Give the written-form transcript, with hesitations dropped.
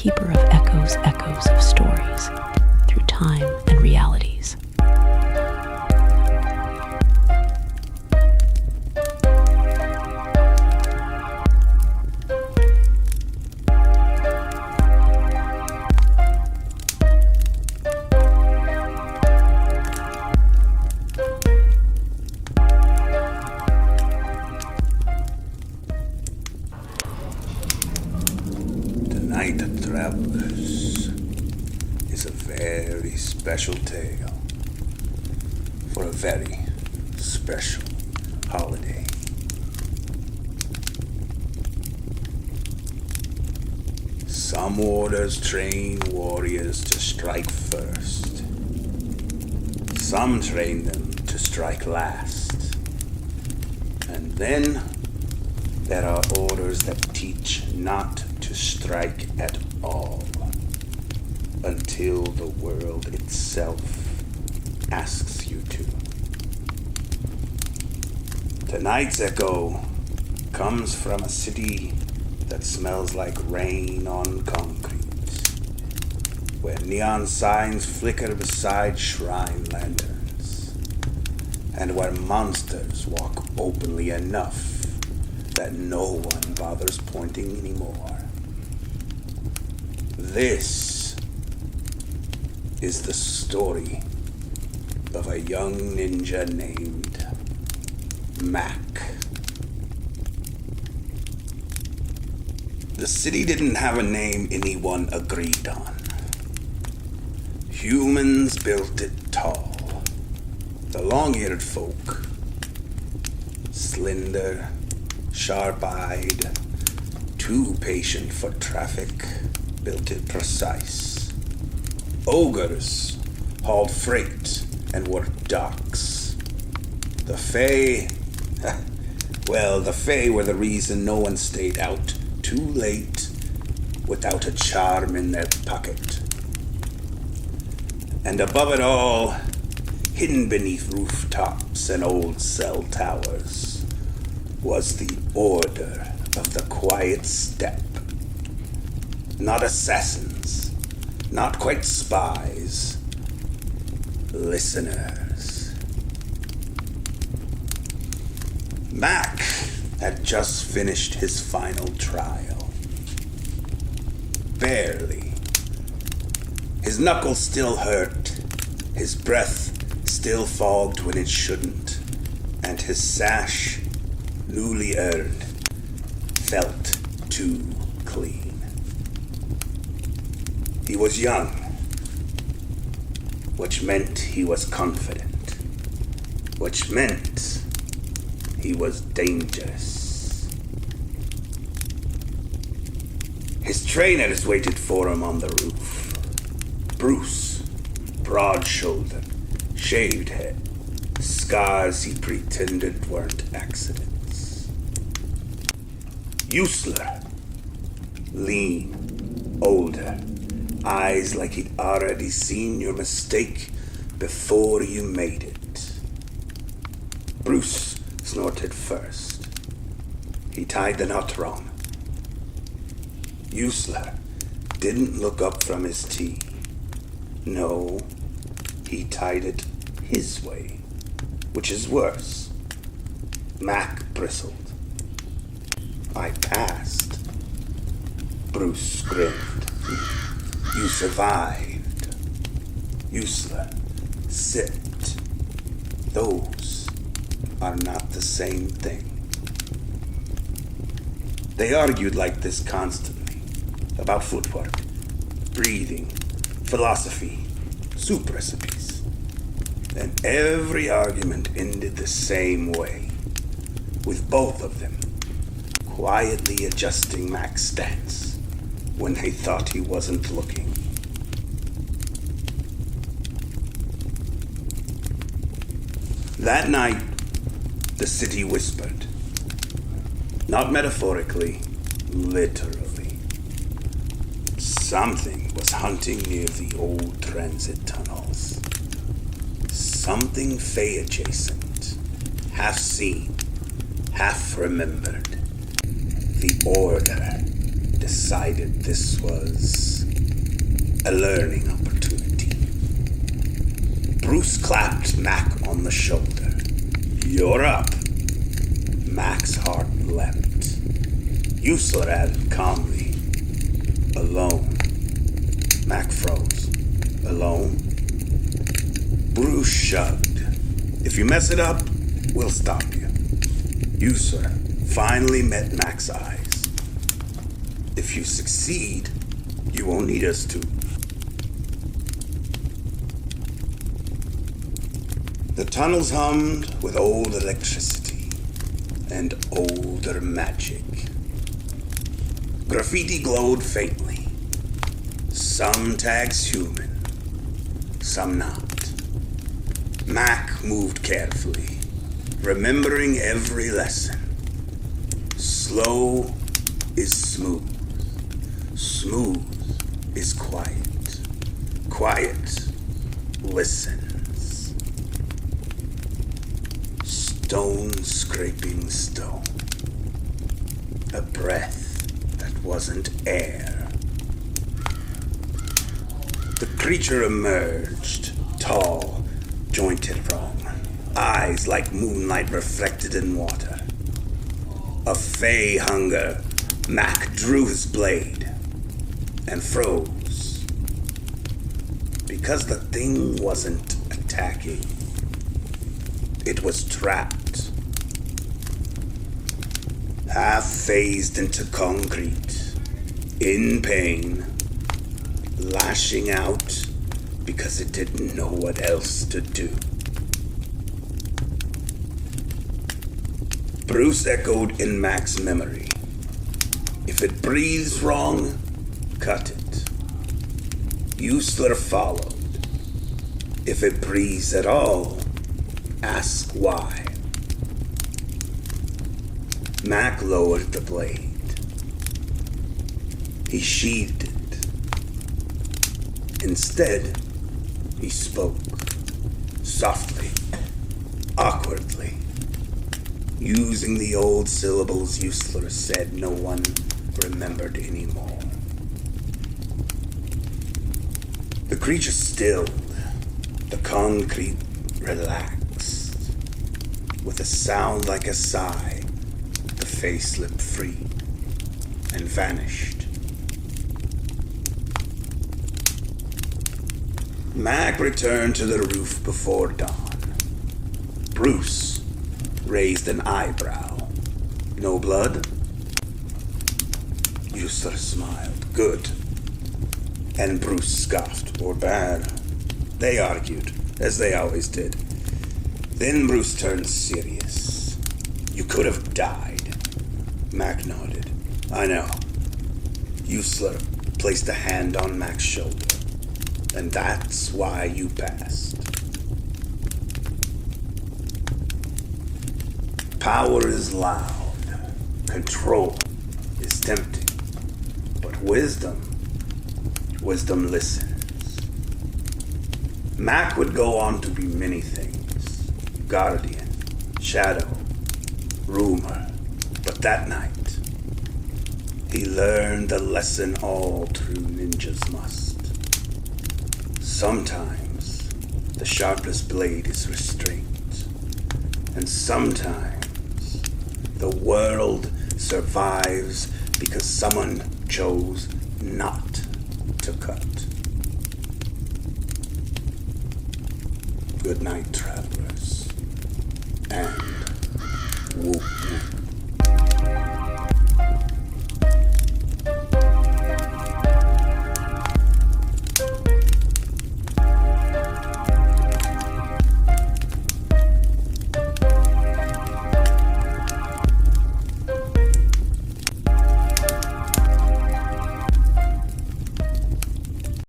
keeper of echoes of stories through time and realities. Night Travelers is a very special tale for a very special holiday. Some orders train warriors to strike first. Some train them to strike last. And then there are orders that teach not to strike at all until the world itself asks you to. Tonight's echo comes from a city that smells like rain on concrete, where neon signs flicker beside shrine lanterns, and where monsters walk openly enough that no one bothers pointing anymore. This is the story of a young ninja named Macc. The city didn't have a name anyone agreed on. Humans built it tall. The long-eared folk, slender, sharp-eyed, too patient for traffic, built it precise. Ogres hauled freight and worked docks. The Fae, the Fae were the reason no one stayed out too late without a charm in their pocket. And above it all, hidden beneath rooftops and old cell towers, was the Order of the Quiet Step. Not assassins, not quite spies, listeners. Macc had just finished his final trial. Barely. His knuckles still hurt, his breath still fogged when it shouldn't, and his sash, newly earned, felt too clean. He was young, which meant he was confident, which meant he was dangerous. His trainers waited for him on the roof. Bruce, broad-shouldered, shaved head, scars he pretended weren't accidents. Usler, lean, older, eyes like he'd already seen your mistake before you made it. Bruce snorted first. He tied the knot wrong. Usler didn't look up from his tea. No, he tied it his way, which is worse. Macc bristled. I passed. Bruce grinned. You survived. Usler sipped. Those are not the same thing. They argued like this constantly, about footwork, breathing, philosophy, soup recipes. And every argument ended the same way, with both of them quietly adjusting Macc's stance when they thought he wasn't looking. That night, the city whispered. Not metaphorically, literally. Something was hunting near the old transit tunnels. Something Fae adjacent, half seen, half remembered. The Order decided this was a learning opportunity. Bruce clapped Macc on the shoulder. "You're up." Macc's heart leapt. Usler added calmly, "Alone." Macc froze. "Alone?" Bruce shrugged. "If you mess it up, we'll stop you." Usler finally met Macc's eyes. "If you succeed, you won't need us to." The tunnels hummed with old electricity and older magic. Graffiti glowed faintly. Some tags human, some not. Macc moved carefully, remembering every lesson. Slow is smooth. Smooth is quiet. Quiet listens. Stone scraping stone. A breath that wasn't air. The creature emerged, tall, jointed wrong, eyes like moonlight reflected in water. A fey hunger, Macc drew his blade and froze. Because the thing wasn't attacking. It was trapped. Half phased into concrete, in pain, lashing out because it didn't know what else to do. Bruce echoed in Macc's memory. If it breathes wrong, cut it. Usler followed. If it breathes at all, ask why. Macc lowered the blade. He sheathed it. Instead, he spoke, softly, awkwardly, using the old syllables Usler said no one remembered anymore. The creature stilled, the concrete relaxed. With a sound like a sigh, the face slipped free and vanished. Macc returned to the roof before dawn. Bruce raised an eyebrow. No blood? Usler smiled. Good. And Bruce scoffed. Or bad. They argued, as they always did. Then Bruce turned serious. You could have died. Macc nodded. I know. Usler placed a hand on Macc's shoulder. And that's why you passed. Power is loud. Control is tempting. But wisdom listens. Macc would go on to be many things. Guardian, shadow, rumor. But that night, he learned the lesson all true ninjas must. Sometimes the sharpest blade is restraint, and sometimes the world survives because someone chose not to cut. Good night, travelers, and whoop whoop.